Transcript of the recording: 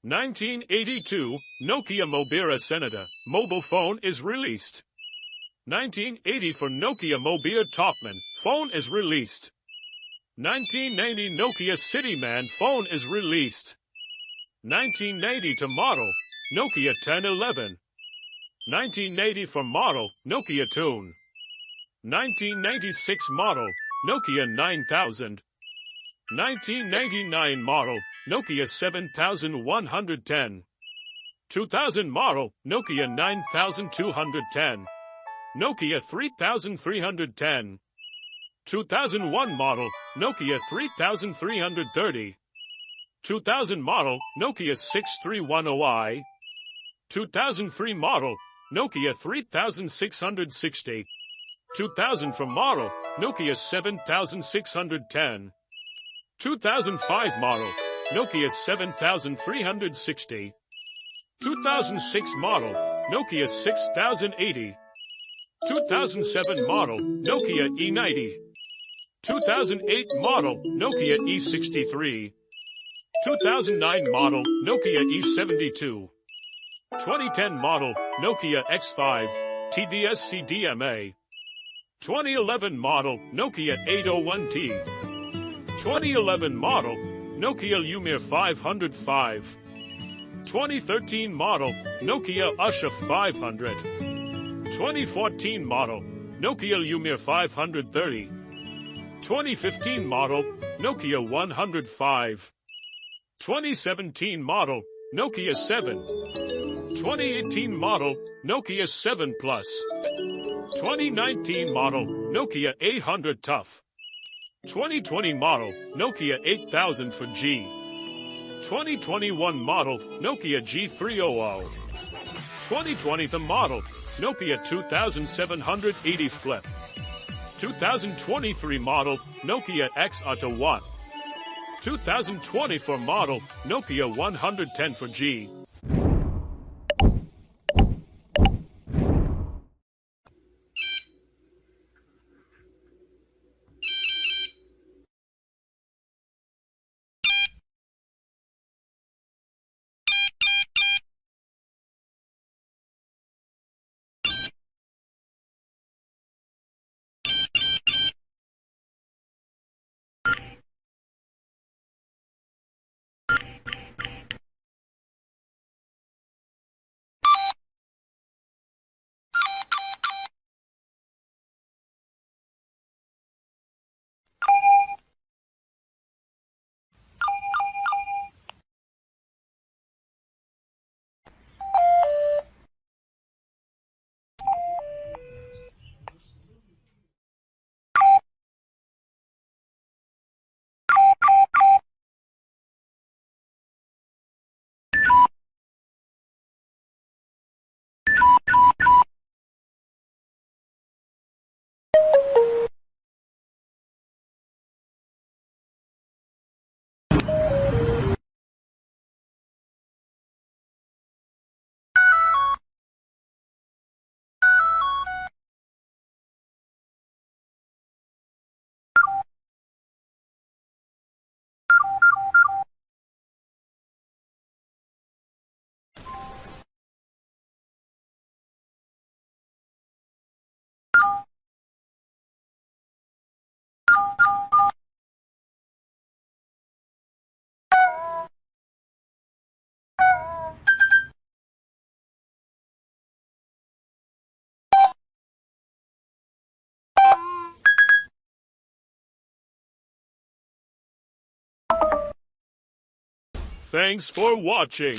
1982, Nokia Mobira Senator mobile phone is released. 1980 for Nokia Mobira Talkman phone is released. 1990 Nokia Cityman phone is released. 1990 to model Nokia 1011. 1980 for model Nokia Tune. 1996 model Nokia 9000. 1999 model Nokia 7110. 2000 model Nokia 9210. Nokia 3310. 2001 model Nokia 3330. 2000 model Nokia 6310i. 2003 model Nokia 3660. 2000 for model Nokia 7610. 2005 model Nokia 7360. 2006 model Nokia 6080. 2007 model Nokia E90. 2008 model Nokia E63. 2009 model Nokia E72. 2010 model Nokia X5 TD-SCDMA. 2011 model Nokia 801T. 2011 model Nokia Lumia 505. 2013 model Nokia Usha 500. 2014 model Nokia Lumia 530. 2015 model Nokia 105. 2017 model Nokia 7. 2018 model Nokia 7 Plus. 2019 model Nokia 800 Tough. 2020 model Nokia 8000 for G. 2021 model Nokia G300. 2020 the model Nokia 2780 Flip. 2023 model Nokia X Auto 1. 2024 model Nokia 110 for G. Thanks for watching.